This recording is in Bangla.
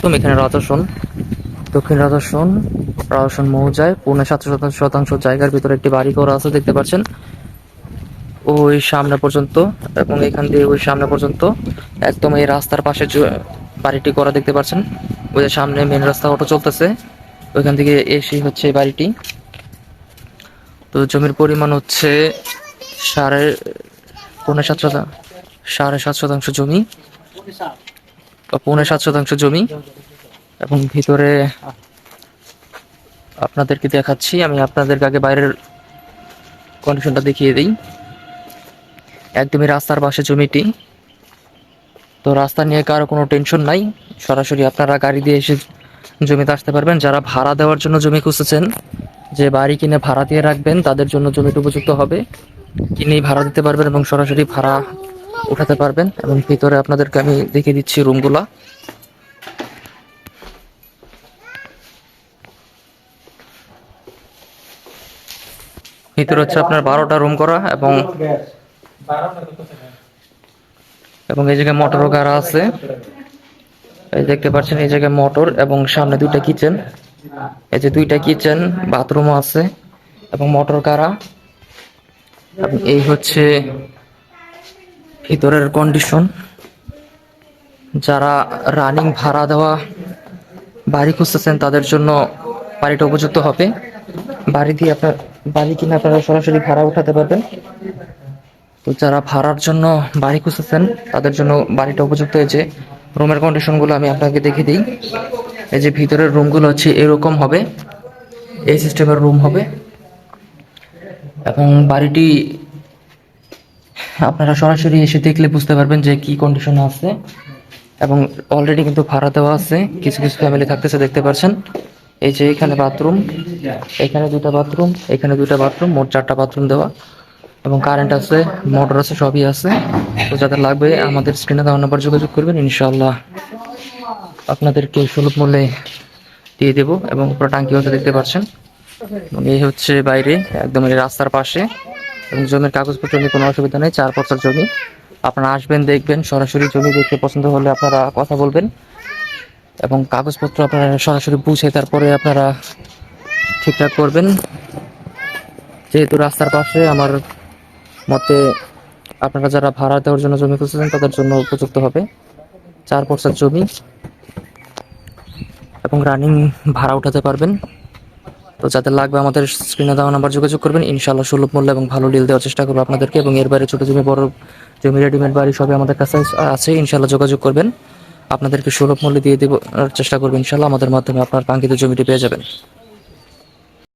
তুমি এখানে রাজাসন, দক্ষিণ রাজাসন, রাজাসন মৌজায় পৌনে 7% জায়গার ভিতরে একটি বাড়ি করা আছে দেখতে পাচ্ছেন। ওই সামনে পর্যন্ত এবং এখান দিয়ে ওই সামনে পর্যন্ত একদম এই রাস্তার পাশে বাড়িটি করা দেখতে পাচ্ছেন। ওই যে সামনে মেন রাস্তা অটো চলতেছে, ওইখান থেকে এসে হচ্ছে এই বাড়িটি। তো জমির পরিমাণ হচ্ছে সাড়ে পৌনে 7 শতাংশ, 7.5 শতাংশ জমি, পৌনে 7 শতাংশ জমি। এবং ভিতরে আপনাদেরকে দেখাচ্ছি, আমি আপনাদেরকে আগে বাইরের কন্ডিশনটা দেখিয়ে দিই। একদমই রাস্তার পাশে জমিটি। তো রাস্তা নিয়ে কারো কোনো টেনশন নাই, সরাসরি আপনারা গাড়ি দিয়ে এসে জমিতে আসতে পারবেন। যারা ভাড়া দেওয়ার জন্য জমি খুঁজতেছেন, যে বাড়ি কিনে ভাড়া দিয়ে রাখবেন, তাদের জন্য জমিটি উপযুক্ত হবে। কিনেই ভাড়া দিতে পারবেন এবং সরাসরি ভাড়া উঠাতে পারবেন। এবং ভিতরে আপনাদেরকে আমি দেখিয়ে দিচ্ছি রুমগুলা। ভিতরে হচ্ছে আপনার 12টা রুম করা এবং এই জায়গায় মোটরও গাড়া আছে। এই দেখতে পাচ্ছেন, এই জায়গায় মোটর এবং সামনে 2টা কিচেন। এই যে 2টা কিচেন, বাথরুমও আছে এবং মোটর গাড়া। এবং এই হচ্ছে ভিতরের কন্ডিশন। যারা রানিং ভাড়া দেওয়া বাড়ি খুঁজতেছেন, তাদের জন্য বাড়িটা উপযুক্ত হবে। বাড়ি কিনে আপনারা সরাসরি ভাড়া উঠাতে পারবেন। তো যারা ভাড়ার জন্য বাড়ি খুঁজতেছেন, তাদের জন্য বাড়িটা উপযুক্ত হয়েছে। রুমের কন্ডিশনগুলো আমি আপনাকে দেখে দিই। এই যে ভিতরের রুমগুলো হচ্ছে এরকম হবে, এই সিস্টেমের রুম হবে। এবং বাড়িটি আপনারা সরাসরি এসে দেখলে বুঝতে পারবেন যে কি কন্ডিশনে আছে। এবং অলরেডি কিন্তু ভাড়া দেওয়া আছে, কিছু কিছু ফ্যামিলি থাকতেছে দেখতে পাচ্ছেন। এই যে এখানে বাথরুম, এখানে 2টা বাথরুম, এখানে 2টা বাথরুম, মোট 4টা বাথরুম দেওয়া। এবং কারেন্ট আছে, মোটর আছে, সবই আছে। তো যাদের লাগবে আমাদের স্ক্রিনে দেওয়া নাম্বার যোগাযোগ করবেন, ইনশাআল্লাহ আপনাদেরকে সুলভ মূল্যে দিয়ে দেবো। এবং পুরো টাঙ্কি হচ্ছে দেখতে পাচ্ছেন। এবং এই হচ্ছে বাইরে একদম এই রাস্তার পাশে। এবং জমির কাগজপত্র নিয়ে কোনো অসুবিধা নেই, 4 বছর জমি। আপনারা আসবেন, দেখবেন, সরাসরি জমি দেখে পছন্দ হলে আপনারা কথা বলবেন। এবং কাগজপত্র আপনারা সরাসরি বুঝে তারপরে আপনারা ঠিকঠাক করবেন। যেহেতু রাস্তার পাশে, আমার মতে আপনারা যারা ভাড়া দেওয়ার জন্য জমি খুঁজছেন, তাদের জন্য উপযুক্ত হবে। 4 বছর জমি এবং রানিং ভাড়া উঠাতে পারবেন। তো যাদের লাগবে আমাদের স্ক্রিনে দেওয়া নাম্বার যোগাযোগ করবেন, ইনশাআল্লাহ সুলভ মূল্যে এবং ভালো ডিল দেওয়ার চেষ্টা করবো আপনাদেরকে। এবং এর বাইরে ছোটো জমি, বড় জমি, রেডিমেড বাড়ি সবই আমাদের কাছে আছে, ইনশাআল্লাহ যোগাযোগ করবেন। আপনাদেরকে সুলভ মূল্যে দিয়ে দেওয়ার চেষ্টা করবেন, ইনশাআল্লাহ। আমাদের মাধ্যমে আপনার কাঙ্ক্ষিত জমিটি পেয়ে যাবেন।